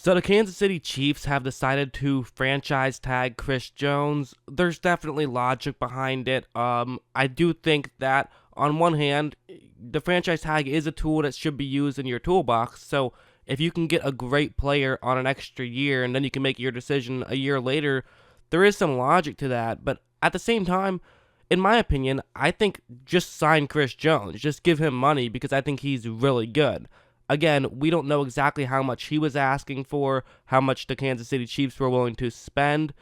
So the Kansas City Chiefs have decided to franchise tag Chris Jones. There's definitely logic behind it. I do think that on one hand, the franchise tag is a tool that should be used in your toolbox. So if you can get a great player on an extra year and then you can make your decision a year later, there is some logic to that. But at the same time, in my opinion, I think just sign Chris Jones. Just give him money because I think he's really good. Again, we don't know exactly how much he was asking for, how much the Kansas City Chiefs were willing to spend,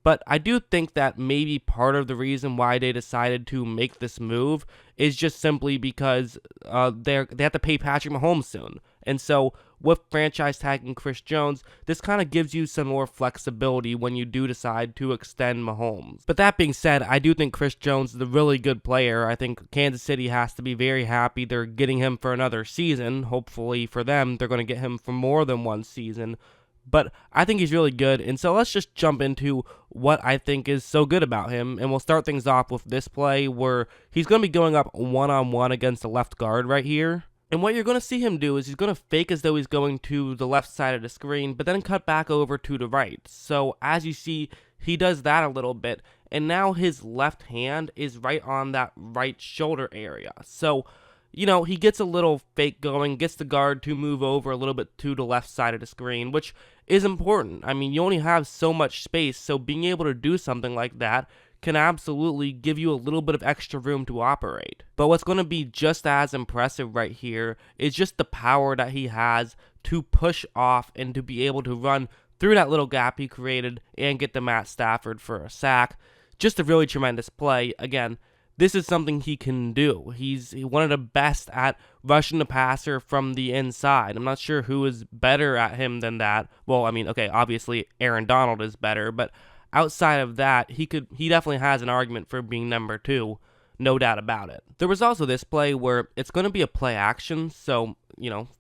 but I do think that maybe part of the reason why they decided to make this move is just simply because they have to pay Patrick Mahomes soon. And so with franchise tagging Chris Jones, this kind of gives you some more flexibility when you do decide to extend Mahomes. But that being said, I do think Chris Jones is a really good player. I think Kansas City has to be very happy they're getting him for another season. Hopefully for them, they're going to get him for more than one season. But I think he's really good, and so let's just jump into what I think is so good about him, and we'll start things off with this play where he's going to be going up one-on-one against the left guard right here. And what you're going to see him do is he's going to fake as though he's going to the left side of the screen, but then cut back over to the right. So as you see, he does that a little bit, and now his left hand is right on that right shoulder area. So he gets a little fake going, gets the guard to move over a little bit to the left side of the screen, which is important. I mean, you only have so much space, so being able to do something like that can absolutely give you a little bit of extra room to operate. But what's going to be just as impressive right here is just the power that he has to push off and to be able to run through that little gap he created and get to Matt Stafford for a sack. Just a really tremendous play. Again, this is something he can do. He's one of the best at rushing the passer from the inside. I'm not sure who is better at him than that. Well, I mean, okay, obviously Aaron Donald is better, but outside of that, he definitely has an argument for being number 2, no doubt about it. There was also this play where it's going to be a play action, so,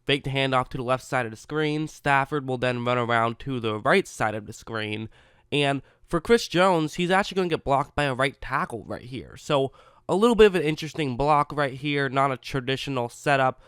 fake the handoff to the left side of the screen. Stafford will then run around to the right side of the screen, and for Chris Jones, he's actually going to get blocked by a right tackle right here. So a little bit of an interesting block right here, not a traditional setup.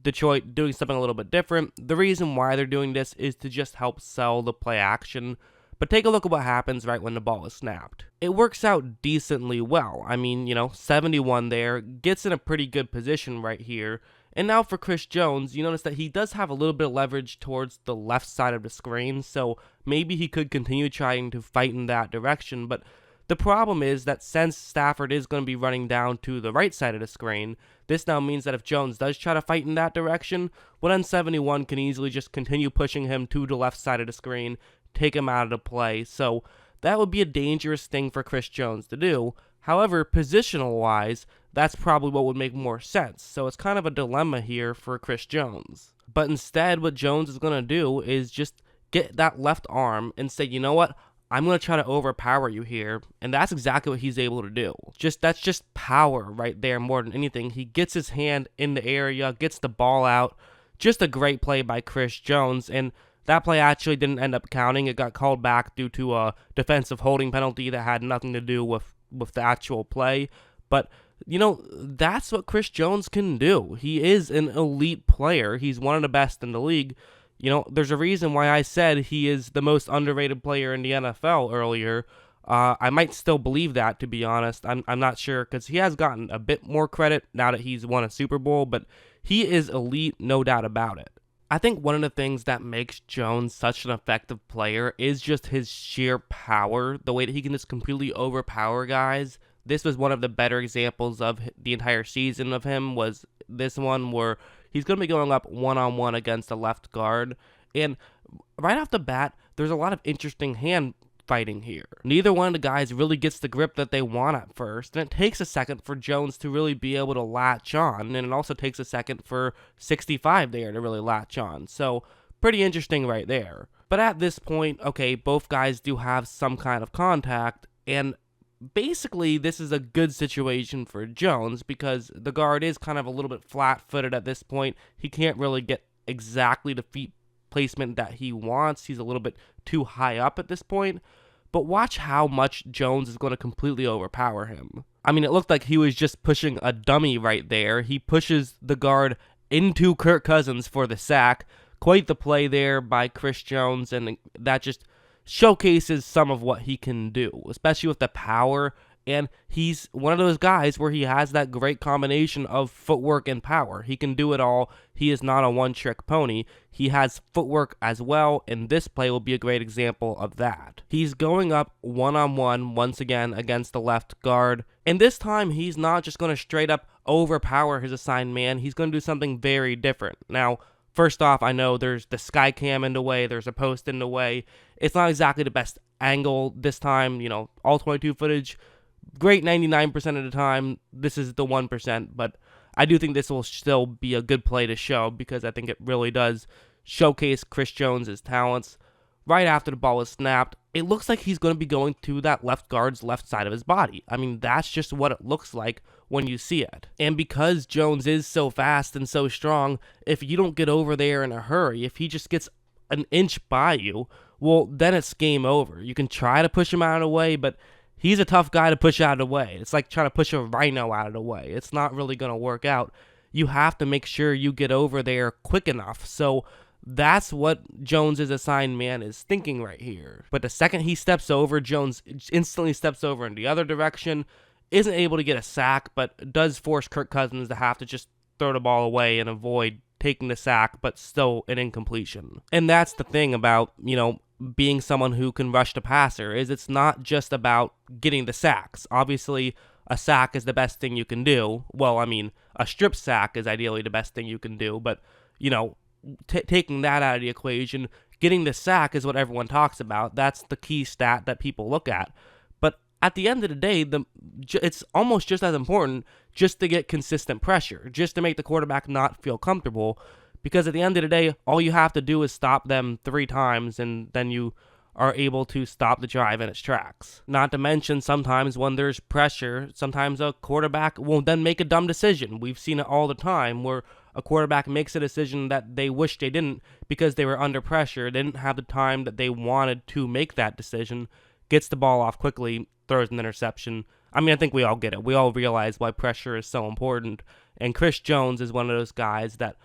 Detroit doing something a little bit different. The reason why they're doing this is to just help sell the play action. But take a look at what happens right when the ball is snapped. It works out decently well. I mean, 71 there, gets in a pretty good position right here. And now for Chris Jones, you notice that he does have a little bit of leverage towards the left side of the screen, so maybe he could continue trying to fight in that direction, but the problem is that since Stafford is going to be running down to the right side of the screen, this now means that if Jones does try to fight in that direction, well then 71 can easily just continue pushing him to the left side of the screen, take him out of the play, so that would be a dangerous thing for Chris Jones to do. However, positional-wise, that's probably what would make more sense, so it's kind of a dilemma here for Chris Jones. But instead, what Jones is going to do is just get that left arm and say, you know what, I'm going to try to overpower you here, and that's exactly what he's able to do. That's just power right there more than anything. He gets his hand in the area, gets the ball out. Just a great play by Chris Jones, and that play actually didn't end up counting. It got called back due to a defensive holding penalty that had nothing to do with the actual play. But, that's what Chris Jones can do. He is an elite player. He's one of the best in the league. There's a reason why I said he is the most underrated player in the NFL earlier. I might still believe that, to be honest. I'm not sure, because he has gotten a bit more credit now that he's won a Super Bowl, but he is elite, no doubt about it. I think one of the things that makes Jones such an effective player is just his sheer power, the way that he can just completely overpower guys. This was one of the better examples of the entire season of him, was this one where he's going to be going up one-on-one against a left guard, and right off the bat, there's a lot of interesting hand fighting here. Neither one of the guys really gets the grip that they want at first, and it takes a second for Jones to really be able to latch on, and it also takes a second for 65 there to really latch on, so pretty interesting right there. But at this point, okay, both guys do have some kind of contact, and basically this is a good situation for Jones because the guard is kind of a little bit flat-footed at this point. He can't really get exactly the feet placement that he wants. He's a little bit too high up at this point. But watch how much Jones is going to completely overpower him. I mean, it looked like he was just pushing a dummy right there. He pushes the guard into Kirk Cousins for the sack. quite the play there by Chris Jones, and that just showcases some of what he can do, especially with the power. And he's one of those guys where he has that great combination of footwork and power. He can do it all. He is not a one-trick pony. He has footwork as well, and this play will be a great example of that. He's going up one-on-one once again against the left guard, and this time he's not just going to straight up overpower his assigned man. He's going to do something very different. Now, first off, I know there's the sky cam in the way, there's a post in the way. It's not exactly the best angle this time, all 22 footage. Great 99% of the time. This is the 1%, but I do think this will still be a good play to show because I think it really does showcase Chris Jones' talents. Right after the ball is snapped, it looks like he's going to be going to that left guard's left side of his body. I mean, that's just what it looks like when you see it. And because Jones is so fast and so strong, if you don't get over there in a hurry, if he just gets an inch by you, well, then it's game over. You can try to push him out of the way, but he's a tough guy to push out of the way. It's like trying to push a rhino out of the way. It's not really going to work out. You have to make sure you get over there quick enough. So that's what Jones' assigned man is thinking right here. But the second he steps over, Jones instantly steps over in the other direction, isn't able to get a sack, but does force Kirk Cousins to have to just throw the ball away and avoid taking the sack, but still an incompletion. And that's the thing about, being someone who can rush the passer, is it's not just about getting the sacks. Obviously, a sack is the best thing you can do. Well, I mean, a strip sack is ideally the best thing you can do, but, taking that out of the equation, getting the sack is what everyone talks about. That's the key stat that people look at. But at the end of the day, it's almost just as important just to get consistent pressure, just to make the quarterback not feel comfortable. Because at the end of the day, all you have to do is stop them 3 times, and then you are able to stop the drive in its tracks. Not to mention, sometimes when there's pressure, sometimes a quarterback will then make a dumb decision. We've seen it all the time where a quarterback makes a decision that they wish they didn't because they were under pressure. They didn't have the time that they wanted to make that decision, gets the ball off quickly, throws an interception. I mean, I think we all get it. We all realize why pressure is so important. And Chris Jones is one of those guys that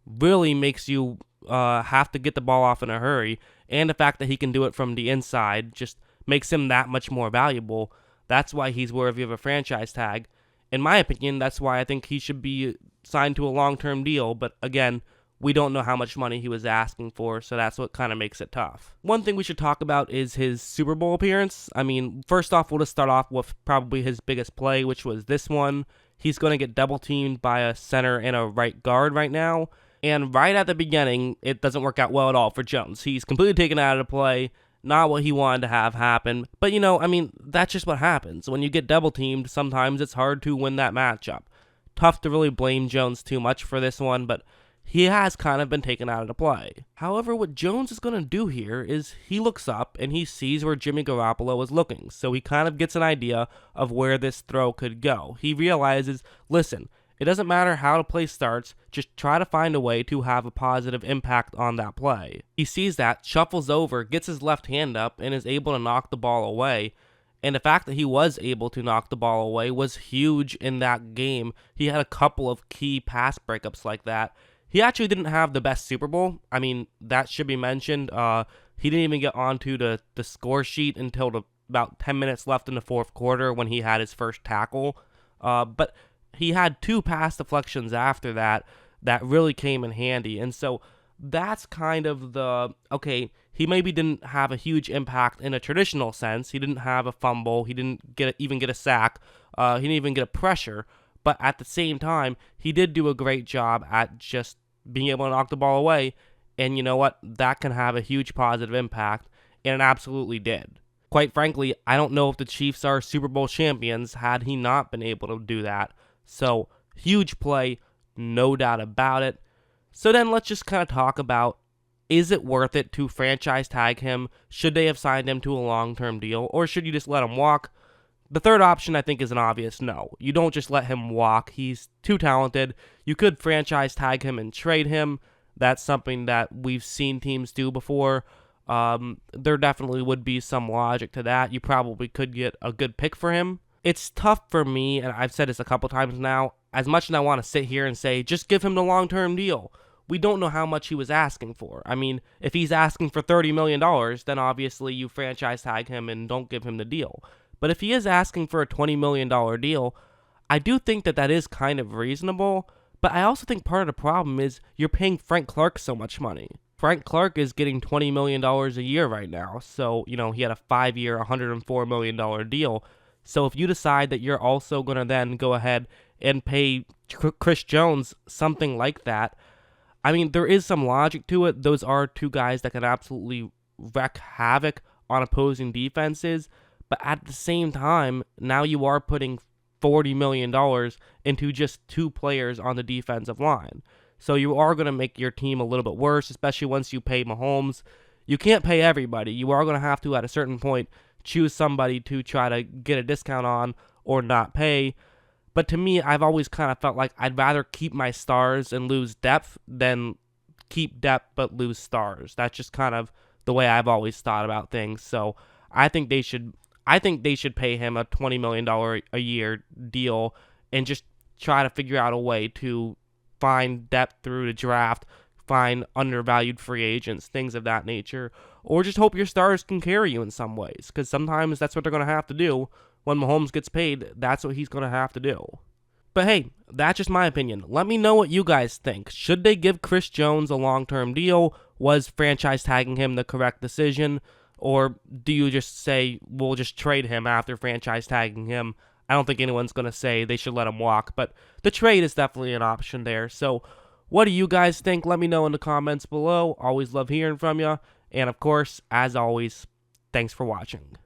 really makes you have to get the ball off in a hurry, and the fact that he can do it from the inside just makes him that much more valuable. That's why he's worthy of a franchise tag. In my opinion, that's why I think he should be signed to a long-term deal, but again, we don't know how much money he was asking for, so that's what kind of makes it tough. One thing we should talk about is his Super Bowl appearance. I mean, first off, we'll just start off with probably his biggest play, which was this one. He's going to get double-teamed by a center and a right guard right now. And right at the beginning, it doesn't work out well at all for Jones. He's completely taken out of the play, not what he wanted to have happen. But, that's just what happens. When you get double-teamed, sometimes it's hard to win that matchup. Tough to really blame Jones too much for this one, but he has kind of been taken out of the play. However, what Jones is going to do here is he looks up and he sees where Jimmy Garoppolo is looking. So he kind of gets an idea of where this throw could go. He realizes, listen, it doesn't matter how the play starts, just try to find a way to have a positive impact on that play. He sees that, shuffles over, gets his left hand up, and is able to knock the ball away. And the fact that he was able to knock the ball away was huge in that game. He had a couple of key pass breakups like that. He actually didn't have the best Super Bowl. I mean, that should be mentioned. He didn't even get onto the score sheet until about 10 minutes left in the fourth quarter when he had his first tackle. But he had 2 pass deflections after that really came in handy. And so that's kind of he maybe didn't have a huge impact in a traditional sense. He didn't have a fumble. He didn't even get a sack. He didn't even get a pressure. But at the same time, he did do a great job at just being able to knock the ball away. And you know what? That can have a huge positive impact. And it absolutely did. Quite frankly, I don't know if the Chiefs are Super Bowl champions had he not been able to do that. So, huge play, no doubt about it. So then let's just kind of talk about, is it worth it to franchise tag him? Should they have signed him to a long-term deal? Or should you just let him walk? The third option, I think, is an obvious no. You don't just let him walk. He's too talented. You could franchise tag him and trade him. That's something that we've seen teams do before. There definitely would be some logic to that. You probably could get a good pick for him. It's tough for me, and I've said this a couple times now, as much as I want to sit here and say, just give him the long-term deal. we don't know how much he was asking for. I mean, if he's asking for $30 million, then obviously you franchise tag him and don't give him the deal. But if he is asking for a $20 million deal, I do think that that is kind of reasonable. But I also think part of the problem is you're paying Frank Clark so much money. Frank Clark is getting $20 million a year right now. So, he had a 5-year, $104 million deal. So if you decide that you're also going to then go ahead and pay Chris Jones something like that, I mean, there is some logic to it. Those are two guys that can absolutely wreak havoc on opposing defenses. But at the same time, now you are putting $40 million into just two players on the defensive line. So you are going to make your team a little bit worse, especially once you pay Mahomes. You can't pay everybody. You are going to have to, at a certain point, choose somebody to try to get a discount on or not pay. But to me, I've always kind of felt like I'd rather keep my stars and lose depth than keep depth but lose stars. That's just kind of the way I've always thought about things. So I think they should pay him a $20 million a year deal and just try to figure out a way to find depth through the draft, find undervalued free agents, things of that nature, or just hope your stars can carry you in some ways, because sometimes that's what they're going to have to do. When Mahomes gets paid, that's what he's going to have to do. But hey, that's just my opinion. Let me know what you guys think. Should they give Chris Jones a long-term deal? Was franchise tagging him the correct decision? Or do you just say, we'll just trade him after franchise tagging him? I don't think anyone's going to say they should let him walk, but the trade is definitely an option there. So what do you guys think? Let me know in the comments below. Always love hearing from you. And of course, as always, thanks for watching.